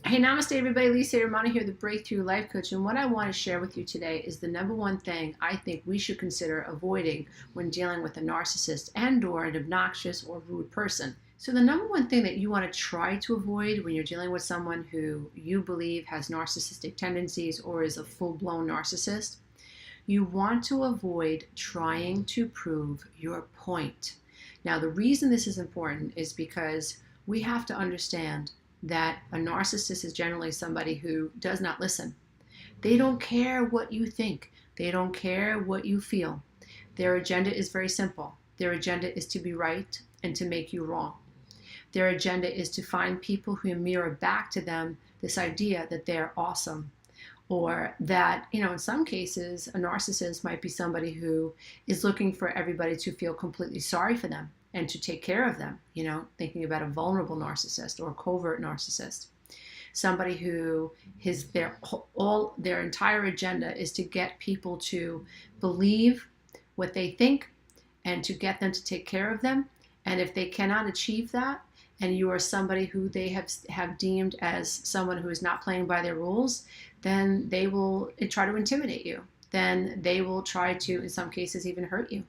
Hey, namaste, everybody. Lisa Romano here, the Breakthrough Life Coach. And what I want to share with you today is the number one thing I think we should consider avoiding when dealing with a narcissist and/or an obnoxious or rude person. So, the number one thing that you want to try to avoid when you're dealing with someone who you believe has narcissistic tendencies or is a full-blown narcissist, you want to avoid trying to prove your point. Now, the reason this is important is because we have to understand that a narcissist is generally somebody who does not listen. They don't care what you think. They don't care what you feel. Their agenda is very simple. Their agenda is to be right and to make you wrong. Their agenda is to find people who mirror back to them this idea that they're awesome, or that, in some cases, a narcissist might be somebody who is looking for everybody to feel completely sorry for them and to take care of them, thinking about a vulnerable narcissist or a covert narcissist. Somebody who their entire agenda is to get people to believe what they think and to get them to take care of them. And if they cannot achieve that, and you are somebody who they have deemed as someone who is not playing by their rules, then they will try to intimidate you. Then they will try to, in some cases, even hurt you.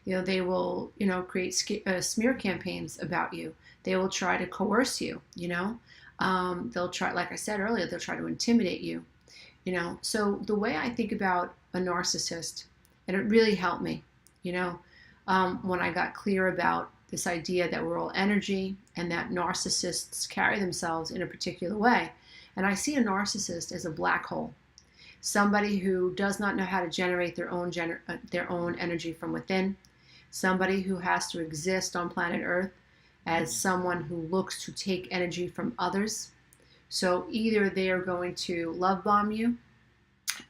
They will, create smear campaigns about you. They will try to coerce you, they'll try, like I said earlier, they'll try to intimidate you, So the way I think about a narcissist, and it really helped me, when I got clear about this idea that we're all energy and that narcissists carry themselves in a particular way. And I see a narcissist as a black hole, somebody who does not know how to generate their own energy from within, somebody who has to exist on planet Earth as someone who looks to take energy from others. So either they are going to love bomb you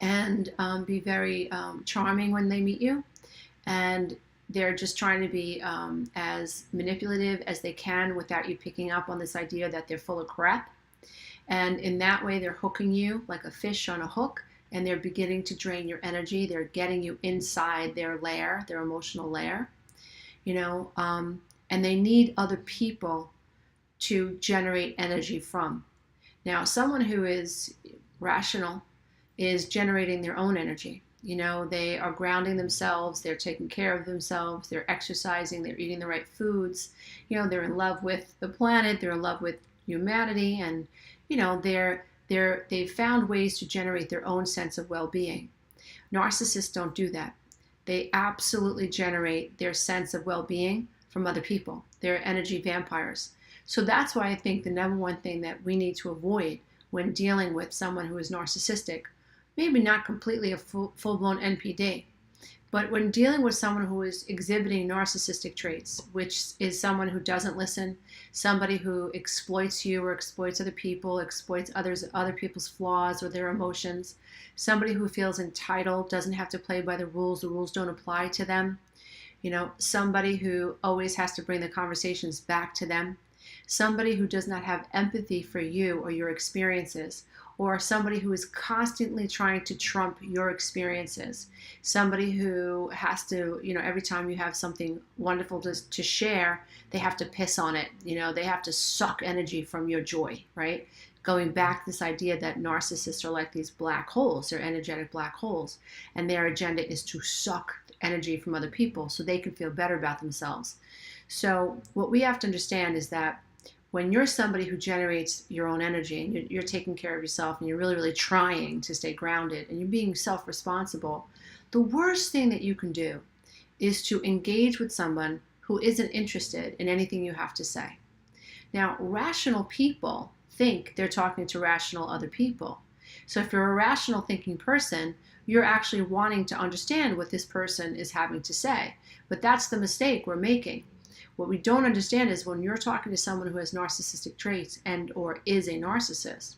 and be very charming when they meet you, and they're just trying to be as manipulative as they can without you picking up on this idea that they're full of crap. And in that way, they're hooking you like a fish on a hook, and they're beginning to drain your energy. They're getting you inside their lair, their emotional lair, and they need other people to generate energy from. Now, someone who is rational is generating their own energy. They are grounding themselves, they're taking care of themselves, they're exercising, they're eating the right foods, they're in love with the planet, they're in love with humanity, and, they've found ways to generate their own sense of well-being. Narcissists don't do that. They absolutely generate their sense of well-being from other people. They're energy vampires. So that's why I think the number one thing that we need to avoid when dealing with someone who is narcissistic, maybe not completely a full-blown NPD, but when dealing with someone who is exhibiting narcissistic traits, which is someone who doesn't listen, somebody who exploits you or exploits other people, exploits other people's flaws or their emotions, somebody who feels entitled, doesn't have to play by the rules don't apply to them, somebody who always has to bring the conversations back to them, somebody who does not have empathy for you or your experiences, or somebody who is constantly trying to trump your experiences, somebody who has to, every time you have something wonderful to share, they have to piss on it, they have to suck energy from your joy, right? Going back to this idea that narcissists are like these black holes, they're energetic black holes, and their agenda is to suck energy from other people so they can feel better about themselves. So what we have to understand is that when you're somebody who generates your own energy and you're taking care of yourself and you're really, really trying to stay grounded and you're being self-responsible, the worst thing that you can do is to engage with someone who isn't interested in anything you have to say. Now, rational people think they're talking to rational other people. So if you're a rational thinking person, you're actually wanting to understand what this person is having to say. But that's the mistake we're making. What we don't understand is when you're talking to someone who has narcissistic traits and or is a narcissist,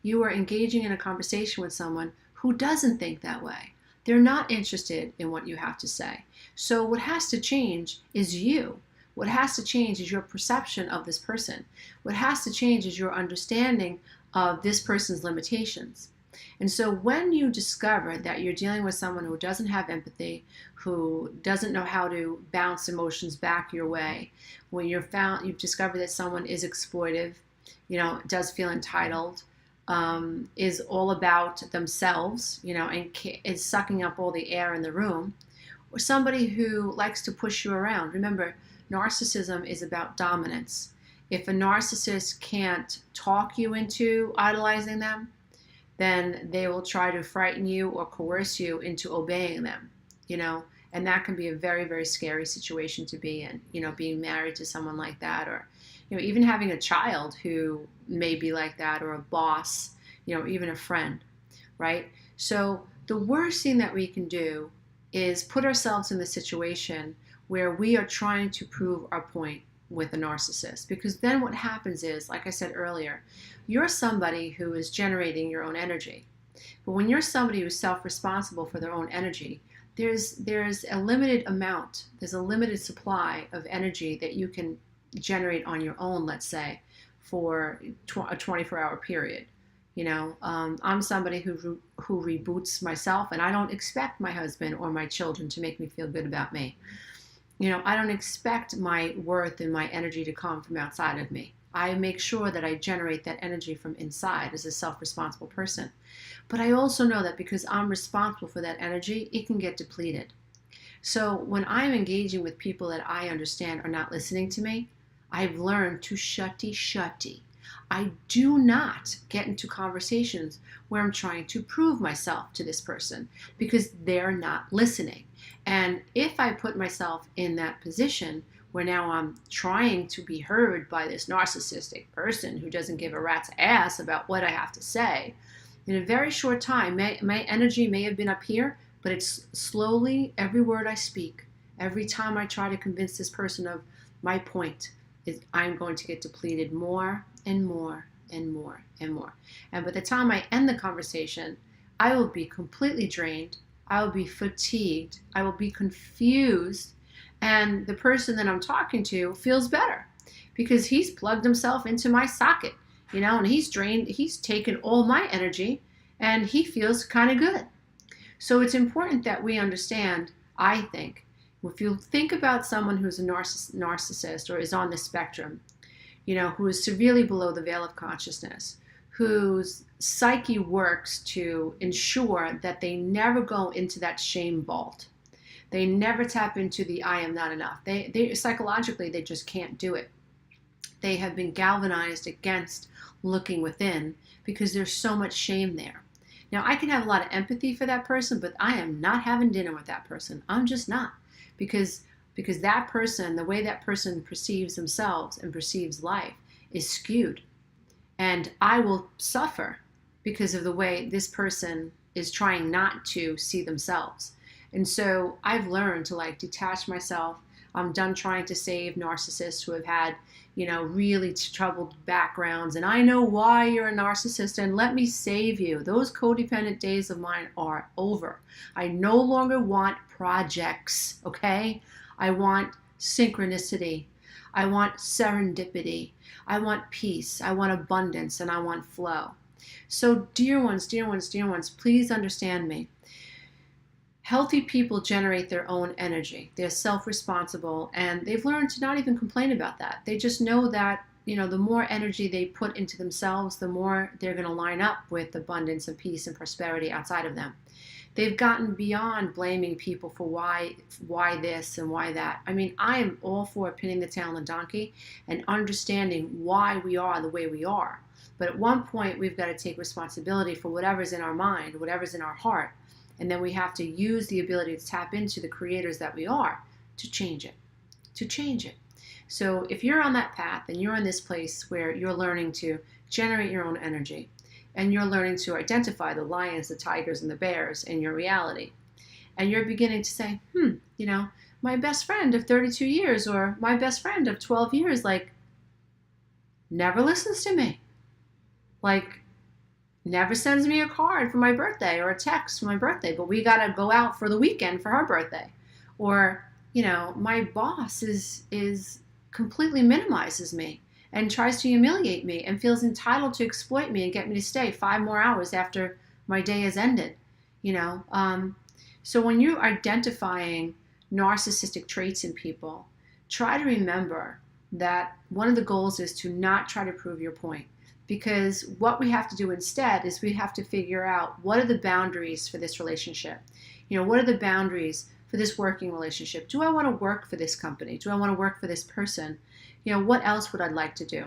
you are engaging in a conversation with someone who doesn't think that way. They're not interested in what you have to say. So what has to change is you. What has to change is your perception of this person. What has to change is your understanding of this person's limitations. And so when you discover that you're dealing with someone who doesn't have empathy, who doesn't know how to bounce emotions back your way, when you've discovered that someone is exploitive, does feel entitled, is all about themselves, and is sucking up all the air in the room, or somebody who likes to push you around. Remember, narcissism is about dominance. If a narcissist can't talk you into idolizing them, then they will try to frighten you or coerce you into obeying them, and that can be a very, very scary situation to be in, being married to someone like that, or, even having a child who may be like that, or a boss, even a friend, right? So the worst thing that we can do is put ourselves in the situation where we are trying to prove our point with a narcissist, because then what happens is, like I said earlier, you're somebody who is generating your own energy. But when you're somebody who's self-responsible for their own energy, there's a limited amount, there's a limited supply of energy that you can generate on your own, let's say, for a 24-hour period. I'm somebody who reboots myself, and I don't expect my husband or my children to make me feel good about me. I don't expect my worth and my energy to come from outside of me. I make sure that I generate that energy from inside as a self-responsible person. But I also know that because I'm responsible for that energy, it can get depleted. So when I'm engaging with people that I understand are not listening to me, I've learned to shutty. I do not get into conversations where I'm trying to prove myself to this person, because they're not listening. And if I put myself in that position where now I'm trying to be heard by this narcissistic person who doesn't give a rat's ass about what I have to say, in a very short time, my energy may have been up here, but it's slowly, every word I speak, every time I try to convince this person of my point, I'm going to get depleted more and more and more and more. And by the time I end the conversation, I will be completely drained. I will be fatigued. I will be confused. And the person that I'm talking to feels better because he's plugged himself into my socket, and he's drained, he's taken all my energy, and he feels kind of good. So it's important that we understand, I think, if you think about someone who's a narcissist or is on the spectrum, who is severely below the veil of consciousness, whose psyche works to ensure that they never go into that shame vault. They never tap into the I am not enough. They psychologically, they just can't do it. They have been galvanized against looking within because there's so much shame there. Now, I can have a lot of empathy for that person, but I am not having dinner with that person. I'm just not. Because that person, the way that person perceives themselves and perceives life is skewed. And I will suffer because of the way this person is trying not to see themselves. And so I've learned to detach myself. I'm done trying to save narcissists who have had, really troubled backgrounds. And I know why you're a narcissist, and let me save you. Those codependent days of mine are over. I no longer want projects, okay? I want synchronicity. I want serendipity. I want peace. I want abundance, and I want flow. So dear ones, please understand me. Healthy people generate their own energy. They're self-responsible, and they've learned to not even complain about that. They just know that, the more energy they put into themselves, the more they're going to line up with abundance and peace and prosperity outside of them. They've gotten beyond blaming people for why this and why that. I mean, I am all for pinning the tail on the donkey and understanding why we are the way we are. But at one point, we've got to take responsibility for whatever's in our mind, whatever's in our heart. And then we have to use the ability to tap into the creators that we are to change it. So if you're on that path and you're in this place where you're learning to generate your own energy and you're learning to identify the lions, the tigers, and the bears in your reality, and you're beginning to say, my best friend of 32 years or my best friend of 12 years, never listens to me. Never sends me a card for my birthday or a text for my birthday, but we got to go out for the weekend for her birthday. Or, my boss is completely minimizes me and tries to humiliate me and feels entitled to exploit me and get me to stay 5 more hours after my day has ended. So when you're identifying narcissistic traits in people, try to remember that one of the goals is to not try to prove your point. Because what we have to do instead is we have to figure out, what are the boundaries for this relationship? What are the boundaries for this working relationship? Do I want to work for this company? Do I want to work for this person? What else would I like to do?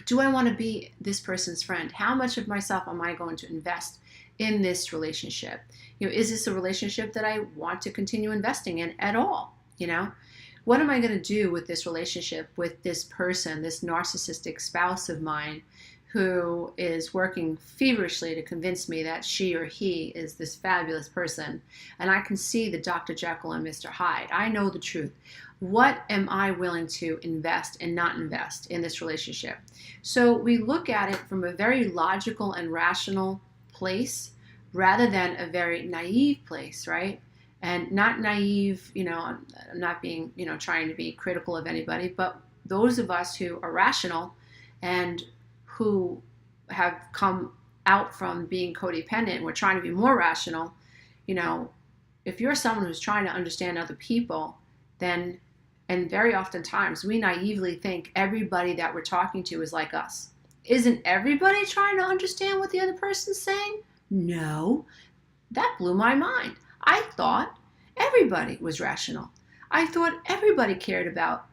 Do I want to be this person's friend? How much of myself am I going to invest in this relationship? Is this a relationship that I want to continue investing in at all? What am I going to do with this relationship with this person, this narcissistic spouse of mine, who is working feverishly to convince me that she or he is this fabulous person? And I can see the Dr. Jekyll and Mr. Hyde. I know the truth. What am I willing to invest and not invest in this relationship? So we look at it from a very logical and rational place rather than a very naive place, right? And not naive, I'm not being, trying to be critical of anybody, but those of us who are rational and who have come out from being codependent, we're trying to be more rational. If you're someone who's trying to understand other people, then, and very oftentimes we naively think everybody that we're talking to is like us. Isn't everybody trying to understand what the other person's saying? No, that blew my mind. I thought everybody was rational. I thought everybody cared about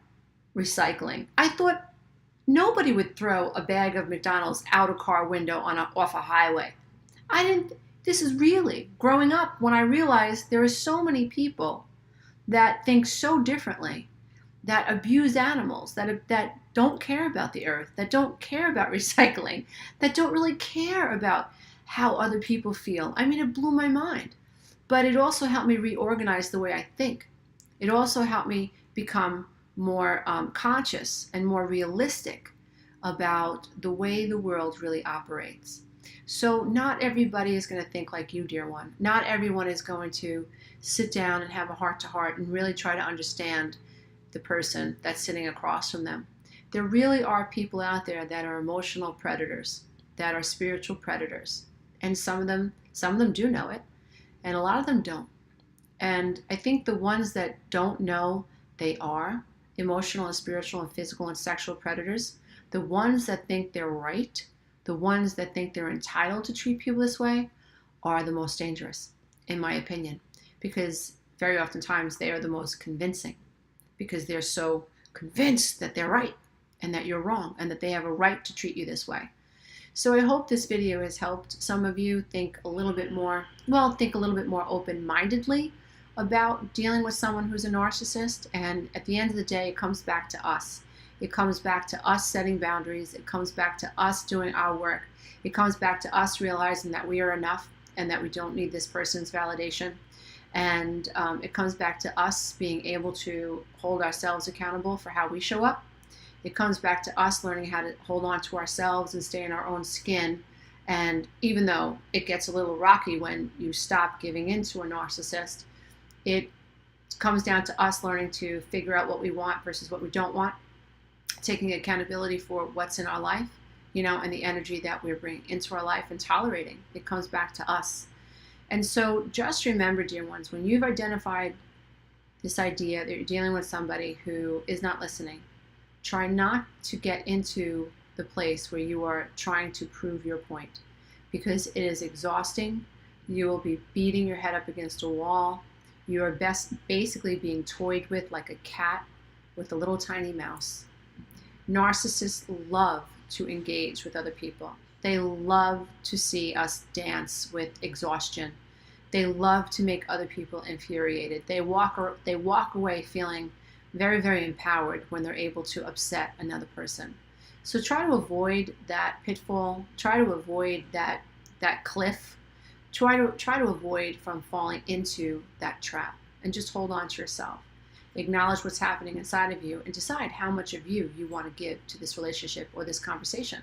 recycling. I thought nobody would throw a bag of McDonald's out a car window off a highway. This is really growing up when I realized there are so many people that think so differently, that abuse animals, that don't care about the earth, that don't care about recycling, that don't really care about how other people feel. It blew my mind. But it also helped me reorganize the way I think. It also helped me become more conscious and more realistic about the way the world really operates. So not everybody is going to think like you, dear one. Not everyone is going to sit down and have a heart-to-heart and really try to understand the person that's sitting across from them. There really are people out there that are emotional predators, that are spiritual predators. And some of them do know it. And a lot of them don't. And I think the ones that don't know they are emotional and spiritual and physical and sexual predators, the ones that think they're right, the ones that think they're entitled to treat people this way, are the most dangerous, in my opinion. Because very oftentimes they are the most convincing. Because they're so convinced that they're right and that you're wrong and that they have a right to treat you this way. So I hope this video has helped some of you think a little bit more open-mindedly about dealing with someone who's a narcissist. And at the end of the day, it comes back to us. It comes back to us setting boundaries. It comes back to us doing our work. It comes back to us realizing that we are enough and that we don't need this person's validation. And it comes back to us being able to hold ourselves accountable for how we show up. It comes back to us learning how to hold on to ourselves and stay in our own skin. And even though it gets a little rocky when you stop giving in to a narcissist, it comes down to us learning to figure out what we want versus what we don't want, taking accountability for what's in our life, and the energy that we're bringing into our life and tolerating. It comes back to us. And so just remember, dear ones, when you've identified this idea that you're dealing with somebody who is not listening, try not to get into the place where you are trying to prove your point, because it is exhausting. You will be beating your head up against a wall. You are basically being toyed with like a cat with a little tiny mouse. Narcissists love to engage with other people. They love to see us dance with exhaustion. They love to make other people infuriated. They walk away feeling very, very empowered when they're able to upset another person. So try to avoid that pitfall. Try to avoid that cliff. Try to avoid from falling into that trap, and just hold on to yourself. Acknowledge what's happening inside of you and decide how much of you want to give to this relationship or this conversation.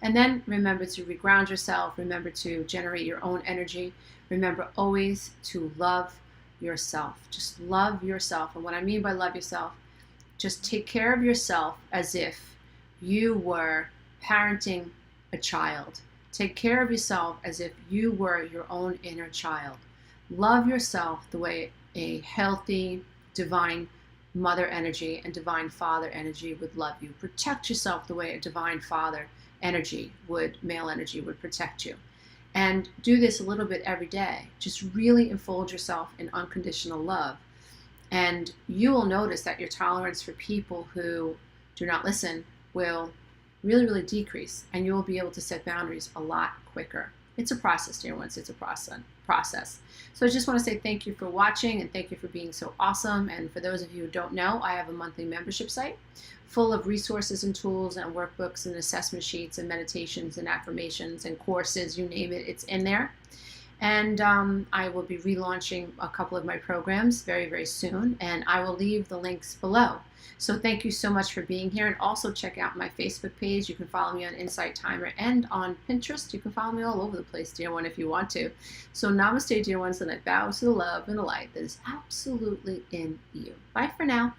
And then remember to reground yourself. Remember to generate your own energy. Remember always to love yourself. Just love yourself. And what I mean by love yourself, just take care of yourself as if you were parenting a child. Take care of yourself as if you were your own inner child. Love yourself the way a healthy, divine mother energy and divine father energy would love you. Protect yourself the way a divine father energy would, male energy would protect you. And do this a little bit every day. Just really enfold yourself in unconditional love. And you will notice that your tolerance for people who do not listen will really, really decrease. And you will be able to set boundaries a lot quicker. It's a process, dear ones. It's a process. So I just want to say thank you for watching and thank you for being so awesome. And for those of you who don't know, I have a monthly membership site full of resources and tools and workbooks and assessment sheets and meditations and affirmations and courses, you name it, it's in there. And I will be relaunching a couple of my programs very, very soon, and I will leave the links below. So thank you so much for being here, and also check out my Facebook page. You can follow me on Insight Timer and on Pinterest. You can follow me all over the place, dear one, if you want to. So namaste, dear ones, and I bow to the love and the light that is absolutely in you. Bye for now.